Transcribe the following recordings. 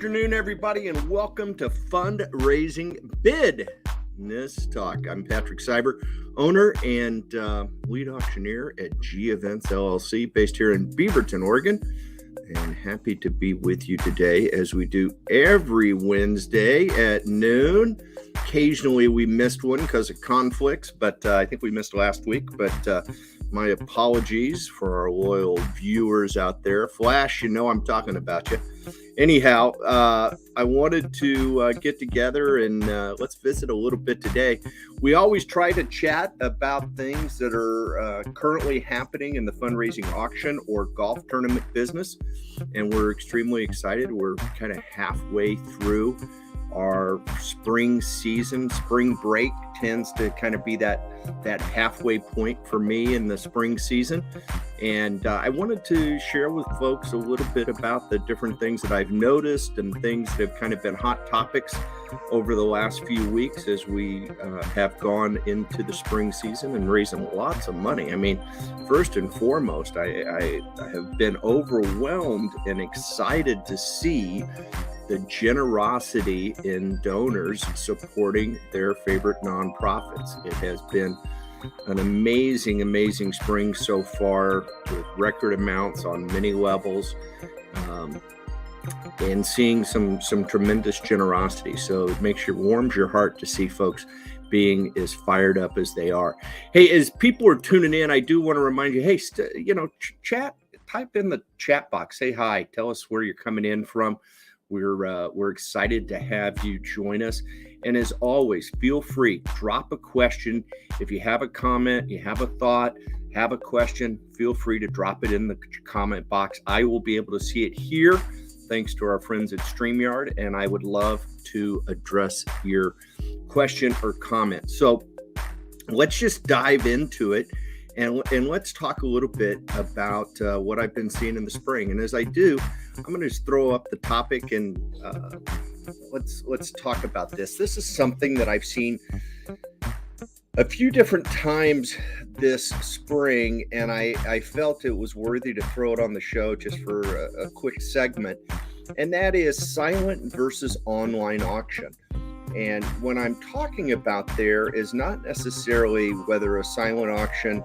afternoon, everybody, and welcome to Fundraising BIDness Talk. I'm Patrick Cyber, owner and lead auctioneer at G Events LLC, based here in Beaverton, Oregon, and happy to be with you today as we do every Wednesday at noon. Occasionally we missed one because of conflicts, but I think we missed last week, but my apologies for our loyal viewers out there. Flash, you know I'm talking about you. Anyhow, I wanted to get together and let's visit a little bit today. We always try to chat about things that are currently happening in the fundraising auction or golf tournament business, and we're extremely excited. We're kind of halfway through our spring season. Spring break tends to kind of be that halfway point for me in the spring season. And I wanted to share with folks a little bit about the different things that I've noticed and things that have kind of been hot topics over the last few weeks as we have gone into the spring season and raising lots of money. I mean, first and foremost, I have been overwhelmed and excited to see the generosity in donors supporting their favorite nonprofits. It has been an amazing spring so far, with record amounts on many levels, and seeing some tremendous generosity. So it warms your heart to see folks being as fired up as they are. Hey, as people are tuning in, I do want to remind you, hey, chat, type in the chat box, say hi, tell us where you're coming in from. We're excited to have you join us. And as always, feel free, drop a question. If you have a comment, you have a thought, have a question, feel free to drop it in the comment box. I will be able to see it here, thanks to our friends at StreamYard, and I would love to address your question or comment. So let's just dive into it. And let's talk a little bit about what I've been seeing in the spring. And as I do, I'm going to just throw up the topic and let's talk about this. This is something that I've seen a few different times this spring, and I felt it was worthy to throw it on the show just for a quick segment. And that is silent versus online auction. And what I'm talking about there is not necessarily whether a silent auction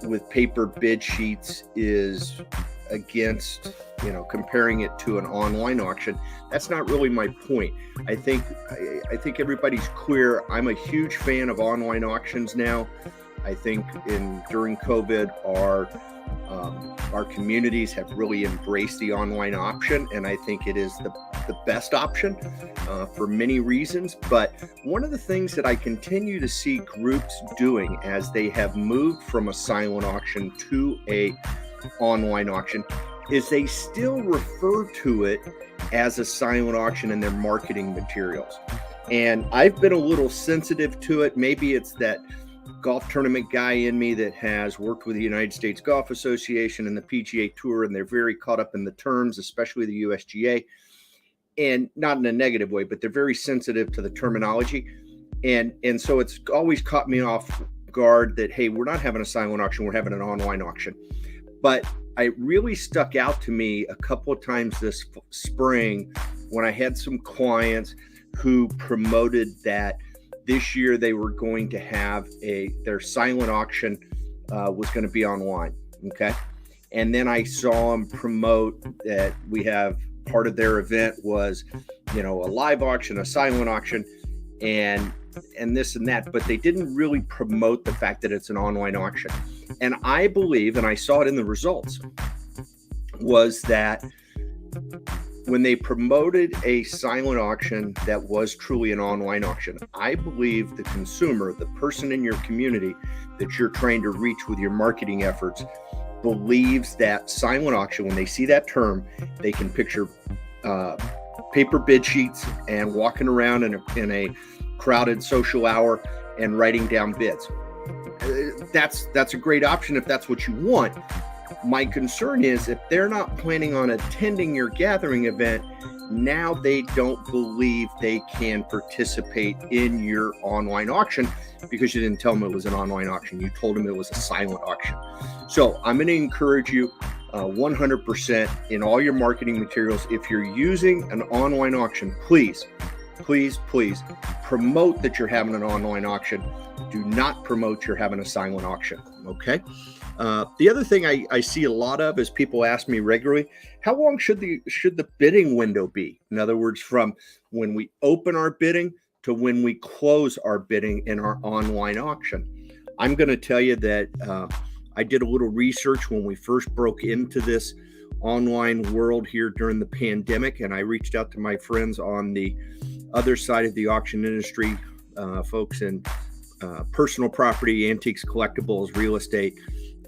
with paper bid sheets is against, comparing it to an online auction. That's not really my point. I think everybody's clear. I'm a huge fan of online auctions now. I think during COVID, our communities have really embraced the online option, and I think it is the best option for many reasons. But one of the things that I continue to see groups doing as they have moved from a silent auction to a online auction is they still refer to it as a silent auction in their marketing materials. And I've been a little sensitive to it. Maybe it's that golf tournament guy in me that has worked with the United States Golf Association and the PGA Tour, and they're very caught up in the terms, especially the USGA, and not in a negative way, but they're very sensitive to the terminology. And so it's always caught me off guard that, hey, we're not having a silent auction, we're having an online auction. But it really stuck out to me a couple of times this spring when I had some clients who promoted that this year they were going to have their silent auction was going to be online. Okay. And then I saw them promote that we have part of their event was, a live auction, a silent auction, and this and that, but they didn't really promote the fact that it's an online auction. And I believe, and I saw it in the results, was that when they promoted a silent auction that was truly an online auction, I believe the consumer, the person in your community that you're trying to reach with your marketing efforts, believes that silent auction, when they see that term, they can picture paper bid sheets and walking around in a crowded social hour and writing down bids. That's a great option if that's what you want. My concern is if they're not planning on attending your gathering event, now they don't believe they can participate in your online auction because you didn't tell them it was an online auction. You told them it was a silent auction. So I'm going to encourage you, 100% in all your marketing materials. If you're using an online auction, please promote that you're having an online auction. Do not promote you're having a silent auction. Okay. The other thing I see a lot of is people ask me regularly, how long should the bidding window be? In other words, from when we open our bidding to when we close our bidding in our online auction. I'm going to tell you that I did a little research when we first broke into this online world here during the pandemic, and I reached out to my friends on the other side of the auction industry, folks in personal property, antiques, collectibles, real estate,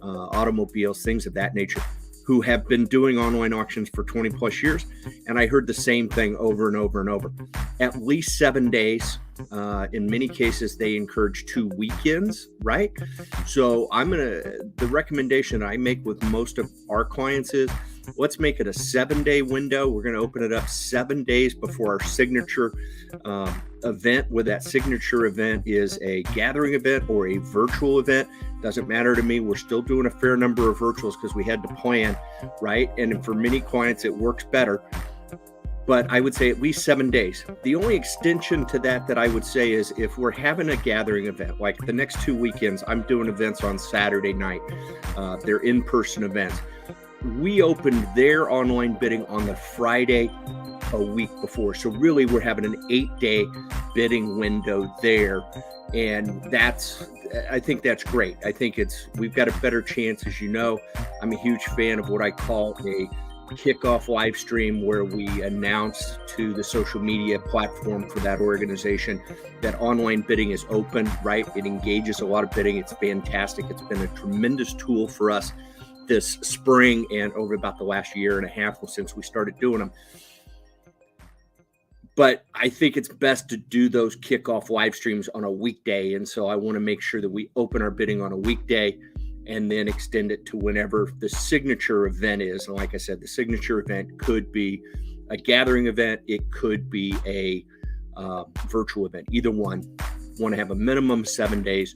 automobiles, things of that nature, who have been doing online auctions for 20 plus years. And I heard the same thing over and over and over. At least 7 days. In many cases, they encourage 2 weekends, right? So the recommendation I make with most of our clients is, let's make it a 7-day window. We're going to open it up 7 days before our signature event, whether that signature event is a gathering event or a virtual event. Doesn't matter to me. We're still doing a fair number of virtuals because we had to plan, right? And for many clients, it works better. But I would say at least 7 days. The only extension to that I would say is if we're having a gathering event, like the next 2 weekends, I'm doing events on Saturday night. They're in-person events. We opened their online bidding on the Friday a week before. So really we're having an 8-day bidding window there. And I think that's great. I think we've got a better chance. As you know, I'm a huge fan of what I call a kickoff live stream, where we announce to the social media platform for that organization that online bidding is open, right? It engages a lot of bidding. It's fantastic. It's been a tremendous tool for us this spring and over about the last year and a half since we started doing them. But I think it's best to do those kickoff live streams on a weekday. And so I want to make sure that we open our bidding on a weekday and then extend it to whenever the signature event is. And like I said, the signature event could be a gathering event. It could be a virtual event. Either one. Want to have a minimum 7 days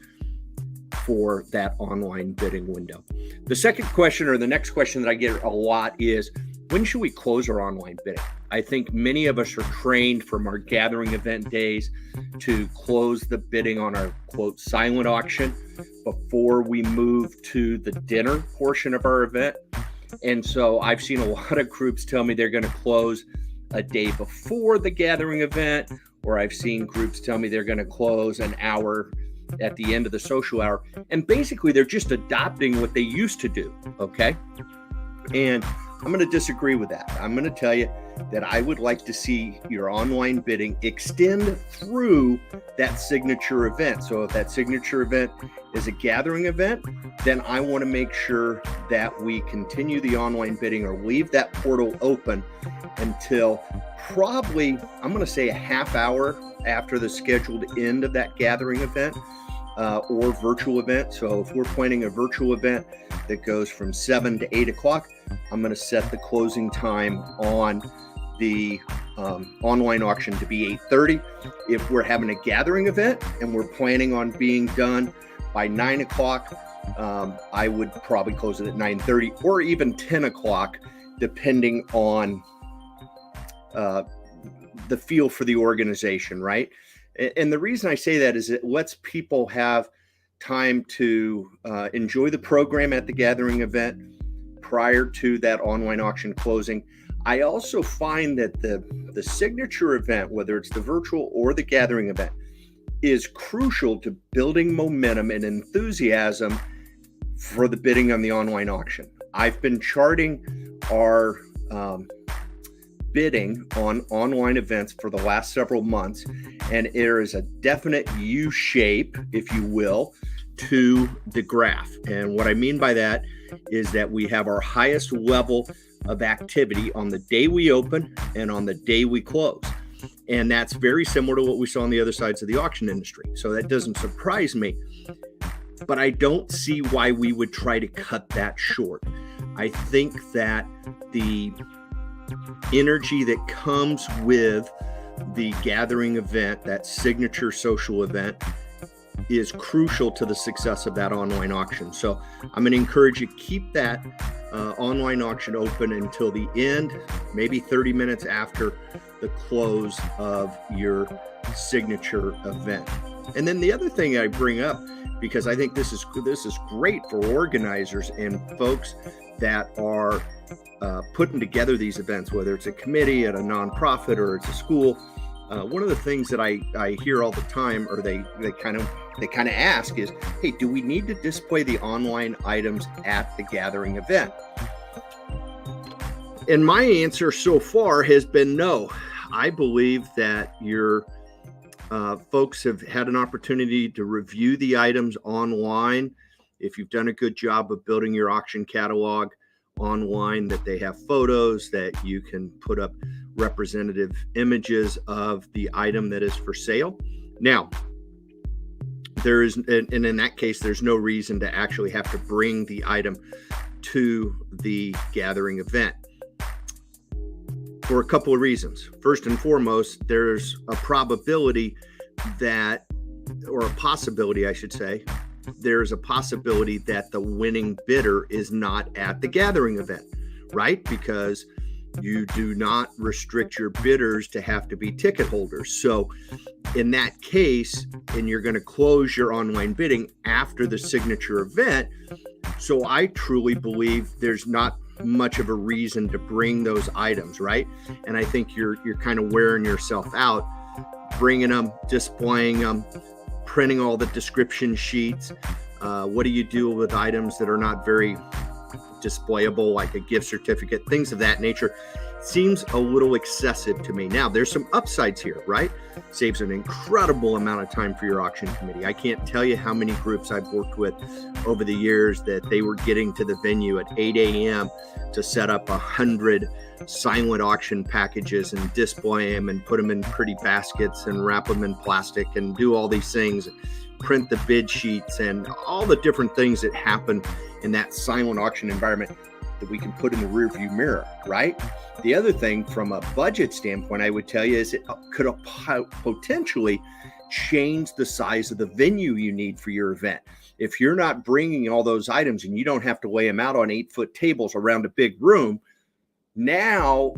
for that online bidding window. The second question, or the next question that I get a lot, is when should we close our online bidding? I think many of us are trained from our gathering event days to close the bidding on our quote silent auction before we move to the dinner portion of our event. And so I've seen a lot of groups tell me they're going to close a day before the gathering event, or I've seen groups tell me they're going to close an hour at the end of the social hour. And basically they're just adopting what they used to do. Okay. And I'm going to disagree with that. I'm going to tell you that I would like to see your online bidding extend through that signature event. So if that signature event is a gathering event, then I want to make sure that we continue the online bidding or leave that portal open until probably, I'm going to say, a half hour after the scheduled end of that gathering event or virtual event. So if we're planning a virtual event that goes from 7 to 8 o'clock, I'm going to set the closing time on the online auction to be 8:30. If we're having a gathering event and we're planning on being done by 9 o'clock, I would probably close it at 9:30 or even 10 o'clock, depending on the feel for the organization, right? And the reason I say that is it lets people have time to enjoy the program at the gathering event prior to that online auction closing. I also find that the signature event, whether it's the virtual or the gathering event, is crucial to building momentum and enthusiasm for the bidding on the online auction. I've been charting our bidding on online events for the last several months, and there is a definite U shape, if you will, to the graph. And what I mean by that is that we have our highest level of activity on the day we open and on the day we close. And that's very similar to what we saw on the other sides of the auction industry. So that doesn't surprise me, but I don't see why we would try to cut that short. I think that the energy that comes with the gathering event, that signature social event, is crucial to the success of that online auction. So I'm going to encourage you, keep that online auction open until the end, maybe 30 minutes after the close of your signature event. And then the other thing I bring up, because I think this is great for organizers and folks that are putting together these events, whether it's a committee at a nonprofit or it's a school. One of the things that I hear all the time, or they kind of ask is, hey, do we need to display the online items at the gathering event? And my answer so far has been no. I believe that your folks have had an opportunity to review the items online. If you've done a good job of building your auction catalog online, that they have photos, that you can put up representative images of the item that is for sale. Now, and in that case, there's no reason to actually have to bring the item to the gathering event, for a couple of reasons. First and foremost, there's a probability that, or a possibility, I should say, there's a possibility that the winning bidder is not at the gathering event, right? Because you do not restrict your bidders to have to be ticket holders. So in that case, and you're going to close your online bidding after the signature event. So I truly believe there's not much of a reason to bring those items, right? And I think you're kind of wearing yourself out, bringing them, displaying them, printing all the description sheets. What do you do with items that are not very displayable, like a gift certificate, things of that nature? Seems a little excessive to me. Now, there's some upsides here, right? Saves an incredible amount of time for your auction committee. I can't tell you how many groups I've worked with over the years that they were getting to the venue at 8 a.m. to set up 100 silent auction packages and display them and put them in pretty baskets and wrap them in plastic and do all these things, print the bid sheets and all the different things that happen in that silent auction environment that we can put in the rearview mirror, right? The other thing from a budget standpoint, I would tell you, is it could potentially change the size of the venue you need for your event. If you're not bringing all those items and you don't have to lay them out on 8-foot tables around a big room, now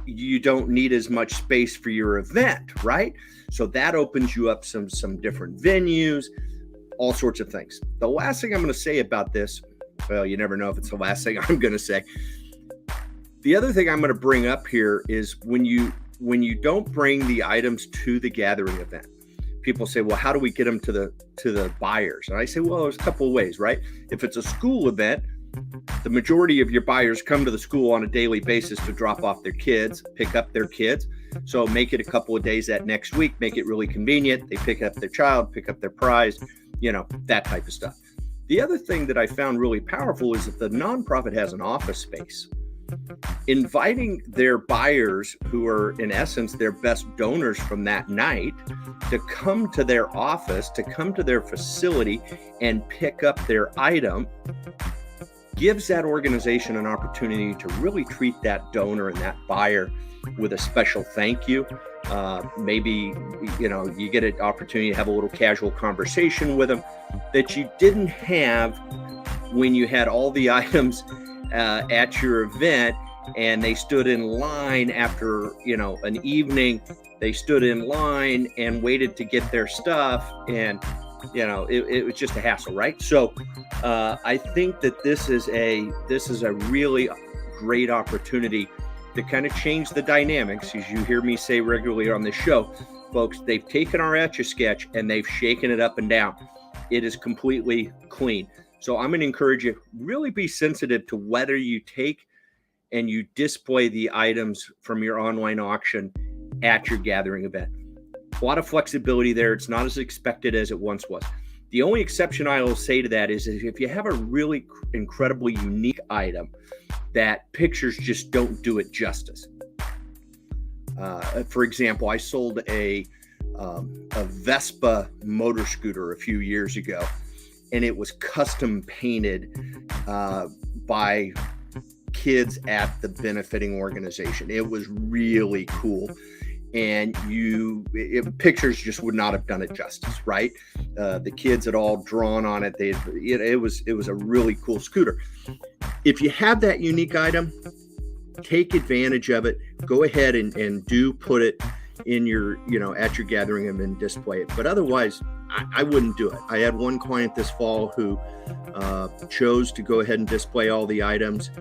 you don't need as much space for your event, right? So that opens you up some different venues, all sorts of things. The last thing I'm going to say about this, well, you never know if it's the last thing I'm going to say. The other thing I'm going to bring up here is when you don't bring the items to the gathering event, people say, well, how do we get them to the buyers? And I say, well, there's a couple of ways, right? If it's a school event, the majority of your buyers come to the school on a daily basis to drop off their kids, pick up their kids. So make it a couple of days that next week, make it really convenient. They pick up their child, pick up their prize, that type of stuff. The other thing that I found really powerful is if the nonprofit has an office space, inviting their buyers, who are in essence their best donors from that night, to come to their office, to come to their facility and pick up their item, gives that organization an opportunity to really treat that donor and that buyer with a special thank you. Maybe, you get an opportunity to have a little casual conversation with them that you didn't have when you had all the items at your event and they stood in line after, an evening. They stood in line and waited to get their stuff, and it was just a hassle, right? So I think that this is a really great opportunity to kind of change the dynamics. As you hear me say regularly on this show, folks, they've taken our Etch-a-Sketch and they've shaken it up and down. It is completely clean. So I'm going to encourage you, really be sensitive to whether you take and you display the items from your online auction at your gathering event. A lot of flexibility there. It's not as expected as it once was. The only exception I will say to that is if you have a really incredibly unique item that pictures just don't do it justice. For example, I sold a Vespa motor scooter a few years ago, and it was custom painted by kids at the benefiting organization. It was really cool. and pictures just would not have done it justice, right? The kids had all drawn on it. It was a really cool scooter. If you have that unique item, take advantage of it. Go ahead and do put it in your, at your gathering and display it. But otherwise, I wouldn't do it. I had one client this fall who chose to go ahead and display all the items.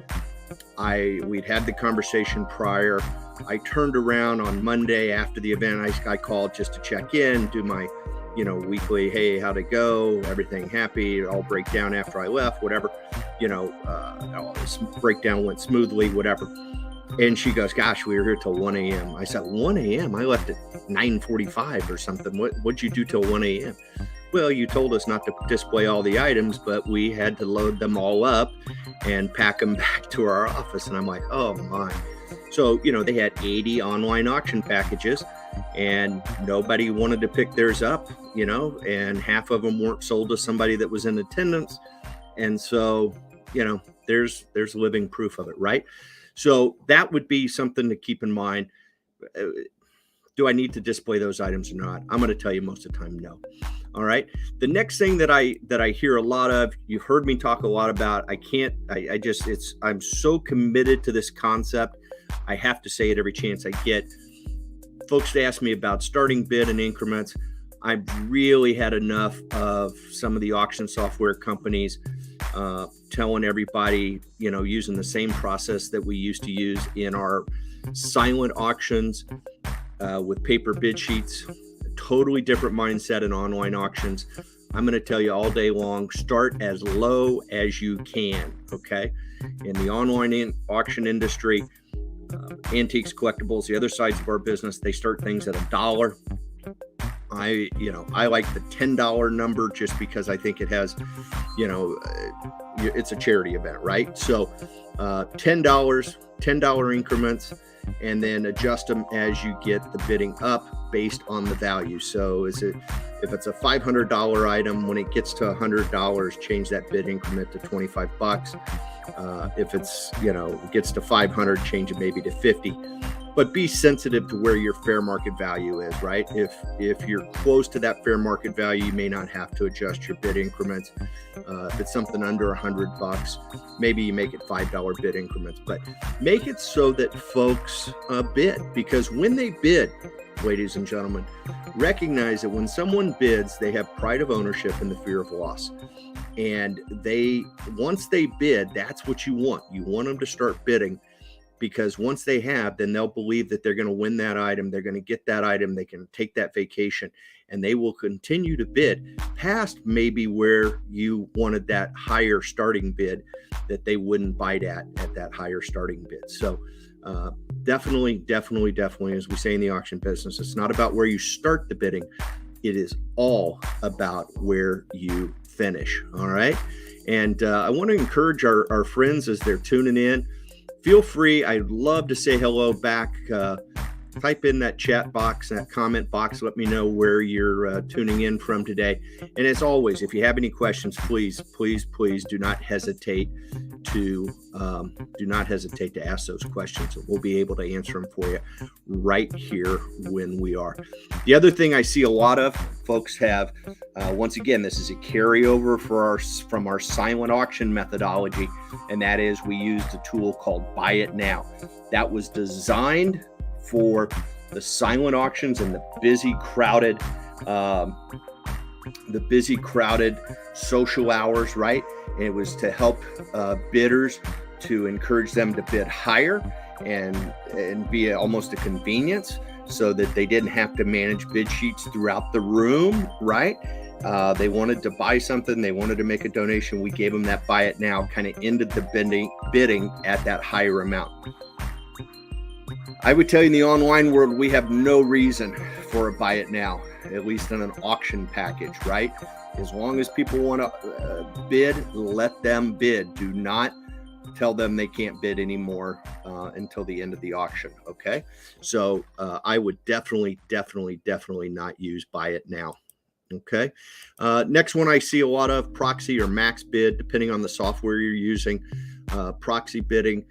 We'd had the conversation prior. I turned around on Monday after the event. I called just to check in, do my, weekly, hey, how'd it go? Everything happy? All break down after I left, whatever. All this breakdown went smoothly, whatever. And she goes, gosh, we were here till 1 a.m. I said, 1 a.m.? I left at 9:45 or something. What'd you do till 1 a.m.? Well, you told us not to display all the items, but we had to load them all up and pack them back to our office. And I'm like, oh my. So, they had 80 online auction packages and nobody wanted to pick theirs up, and half of them weren't sold to somebody that was in attendance. And so, there's living proof of it, right? So that would be something to keep in mind. Do I need to display those items or not? I'm going to tell you most of the time, no. All right. The next thing that I hear a lot of, you've heard me talk a lot about, I'm so committed to this concept. I have to say it every chance I get. Folks ask me about starting bid and increments. I've really had enough of some of the auction software companies telling everybody, using the same process that we used to use in our silent auctions with paper bid sheets. A totally different mindset in online auctions. I'm going to tell you all day long, start as low as you can, okay? In the online auction industry, antiques, collectibles, the other sides of our business, they start things at $1. I like the $10 number just because I think it has, it's a charity event, right? So $10 increments, and then adjust them as you get the bidding up based on the value. So if it's a $500 item, when it gets to $100, change that bid increment to $25. If it's, gets to 500, change it maybe to 50. But be sensitive to where your fair market value is, right? If you're close to that fair market value, you may not have to adjust your bid increments. If it's something under $100, maybe you make it $5 bid increments. But make it so that folks bid, because when they bid, ladies and gentlemen, recognize that when someone bids, they have pride of ownership and the fear of loss. And once they bid, that's what you want. You want them to start bidding. Because once they have, then they'll believe that they're going to win that item. They're going to get that item. They can take that vacation, and they will continue to bid past maybe where you wanted that higher starting bid that they wouldn't bite at that higher starting bid. So definitely, as we say in the auction business, it's not about where you start the bidding. It is all about where you finish. All right. And I want to encourage our friends as they're tuning in. Feel free. I'd love to say hello back. Type in that chat box, that comment box. Let me know where you're tuning in from today. And as always, if you have any questions, please do not hesitate to ask those questions. We'll be able to answer them for you right here when we are. The other thing I see a lot of folks have, once again, this is a carryover from our silent auction methodology, and that is we used a tool called Buy It Now. That was designed for the silent auctions and the busy, crowded social hours, right? And it was to help bidders, to encourage them to bid higher and be almost a convenience, so that they didn't have to manage bid sheets throughout the room, right? They wanted to buy something, they wanted to make a donation. We gave them that Buy It Now, kind of ended the bidding at that higher amount. I would tell you, in the online world, we have no reason for a Buy It Now, at least in an auction package, right? As long as people want to bid, let them bid. Do not tell them they can't bid anymore until the end of the auction, okay? So I would definitely not use Buy It Now, okay? Next one I see a lot of, proxy or max bid, depending on the software you're using. Proxy bidding,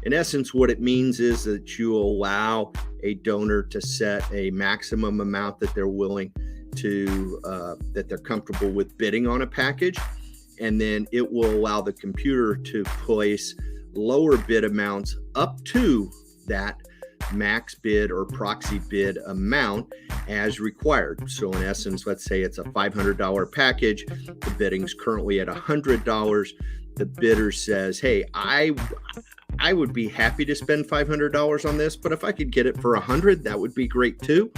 In essence, what it means is that you allow a donor to set a maximum amount that they're willing to, that they're comfortable with bidding on a package. And then it will allow the computer to place lower bid amounts up to that max bid or proxy bid amount as required. So in essence, let's say it's a $500 package. The bidding's currently at $100. The bidder says, hey, I would be happy to spend $500 on this, but if I could get it for $100, that would be great too.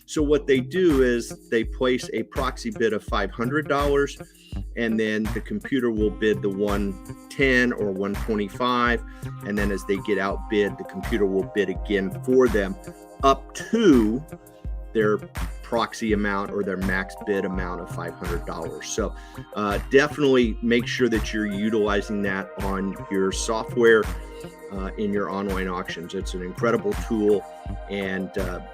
So what they do is they place a proxy bid of $500, and then the computer will bid the 110 or 125. And then as they get outbid, the computer will bid again for them up to their proxy amount or their max bid amount of $500. So definitely make sure that you're utilizing that on your software in your online auctions. It's an incredible tool, and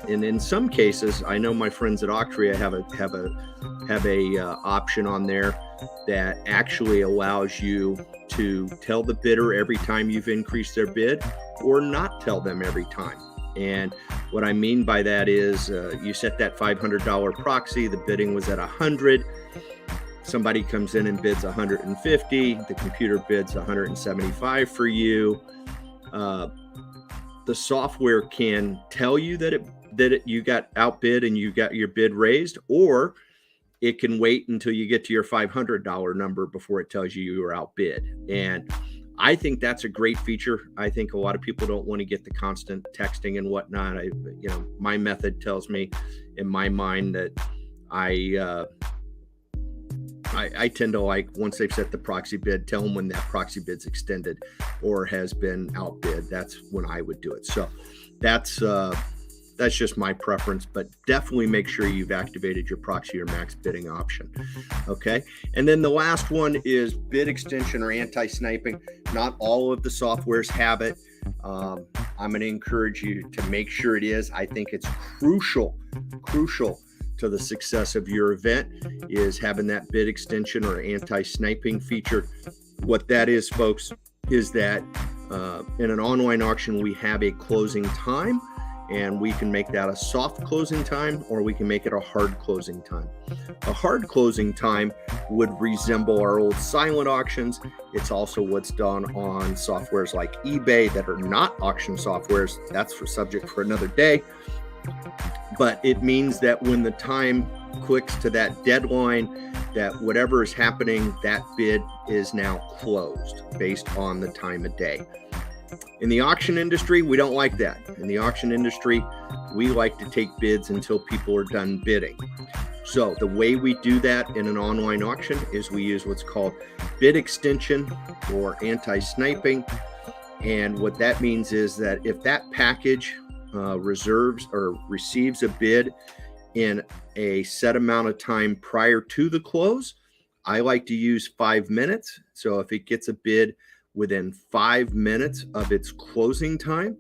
in some cases, I know my friends at Octria have a option on there that actually allows you to tell the bidder every time you've increased their bid, or not tell them every time. And what I mean by that is you set that $500 proxy, the bidding was at $100. Somebody comes in and bids $150. The computer bids $175 for you. The software can tell you that you got outbid and you got your bid raised, or it can wait until you get to your $500 number before it tells you were outbid. And I think that's a great feature. I think a lot of people don't want to get the constant texting and whatnot. My method tells me in my mind that I tend to like, once they've set the proxy bid, tell them when that proxy bid's extended or has been outbid. That's when I would do it. So that's just my preference, but definitely make sure you've activated your proxy or max bidding option. Okay. And then the last one is bid extension or anti-sniping. Not all of the softwares have it. I'm going to encourage you to make sure it is. I think it's crucial to the success of your event is having that bid extension or anti-sniping feature. What that is, folks, is that in an online auction, we have a closing time, and we can make that a soft closing time, or we can make it a hard closing time. A hard closing time would resemble our old silent auctions. It's also what's done on softwares like eBay that are not auction softwares. That's for subject for another day. But it means that when the time clicks to that deadline, that whatever is happening, that bid is now closed based on the time of day. In the auction industry, we don't like that. In the auction industry, we like to take bids until people are done bidding. So the way we do that in an online auction is we use what's called bid extension or anti-sniping. And what that means is that if that package reserves or receives a bid in a set amount of time prior to the close, I like to use 5 minutes. So if it gets a bid within 5 minutes of its closing time,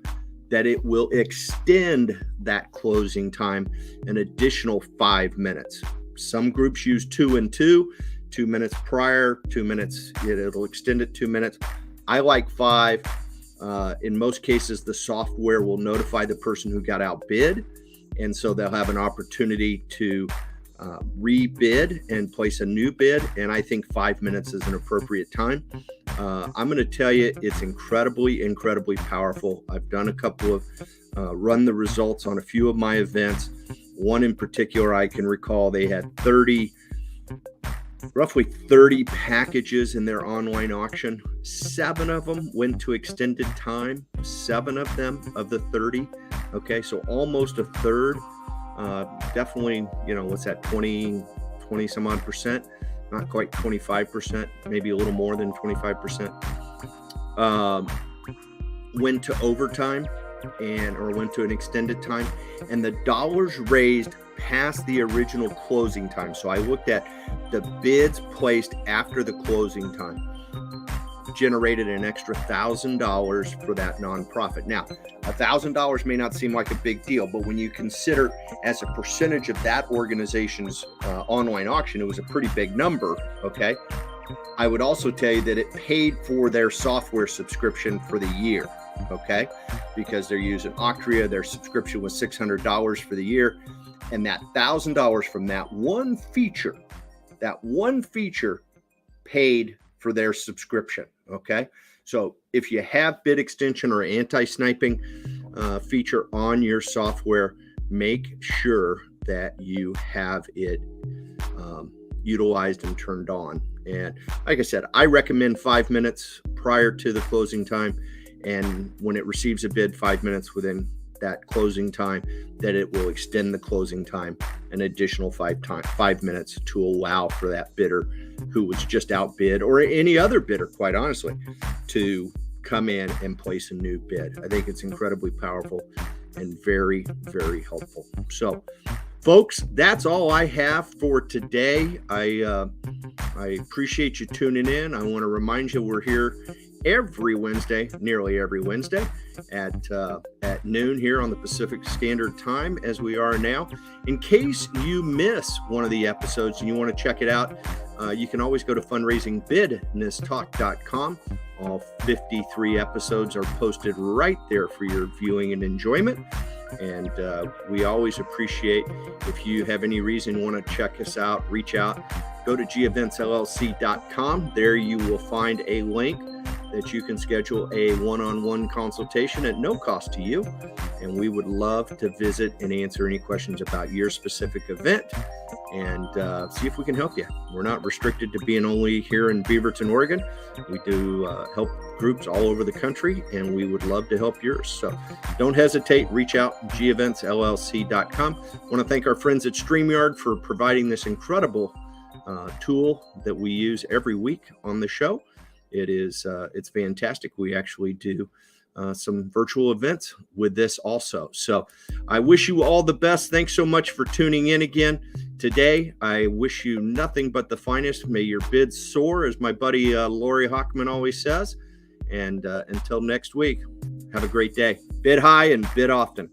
that it will extend that closing time an additional 5 minutes. Some groups use 2 and 2, 2 minutes prior, 2 minutes, it'll extend it 2 minutes. I like 5. In most cases, the software will notify the person who got outbid, and so they'll have an opportunity to rebid and place a new bid. And I think 5 minutes is an appropriate time. I'm going to tell you, it's incredibly powerful. I've done a couple of run the results on a few of my events. One in particular, I can recall they had roughly 30 packages in their online auction. 7 of them went to extended time. 7 of them of the 30. Okay, so almost a third. Definitely, what's that, 20 some odd percent? Not quite 25%, maybe a little more than 25%. Went to overtime or went to an extended time, and the dollars raised past the original closing time. So I looked at the bids placed after the closing time, generated an extra $1,000 for that nonprofit. Now, $1,000 may not seem like a big deal, but when you consider as a percentage of that organization's online auction, it was a pretty big number. Okay. I would also tell you that it paid for their software subscription for the year. okay? Because they're using Octria. Their subscription was $600 for the year. And that $1,000 from that one feature paid for their subscription, okay? So if you have bid extension or anti-sniping feature on your software, make sure that you have it utilized and turned on. And like I said, I recommend 5 minutes prior to the closing time. And when it receives a bid, 5 minutes within that closing time, that it will extend the closing time an additional 5 minutes to allow for that bidder who was just outbid, or any other bidder, quite honestly, to come in and place a new bid. I think it's incredibly powerful and very, very helpful. So, folks, that's all I have for today. I appreciate you tuning in. I want to remind you we're here every Wednesday, nearly every Wednesday at noon here on the Pacific Standard Time, as we are now. In case you miss one of the episodes and you want to check it out, you can always go to fundraisingbidnesstalk.com. All 53 episodes are posted right there for your viewing and enjoyment. And we always appreciate if you have any reason you want to check us out, reach out, go to geventsllc.com. There you will find a link that you can schedule a one-on-one consultation at no cost to you. And we would love to visit and answer any questions about your specific event and see if we can help you. We're not restricted to being only here in Beaverton, Oregon. We do help groups all over the country, and we would love to help yours. So don't hesitate. Reach out, geventsllc.com. I want to thank our friends at StreamYard for providing this incredible tool that we use every week on the show. It's fantastic. We actually do some virtual events with this also. So I wish you all the best. Thanks so much for tuning in again today. I wish you nothing but the finest. May your bids soar, as my buddy Lori Hockman always says. And until next week, have a great day. Bid high and bid often.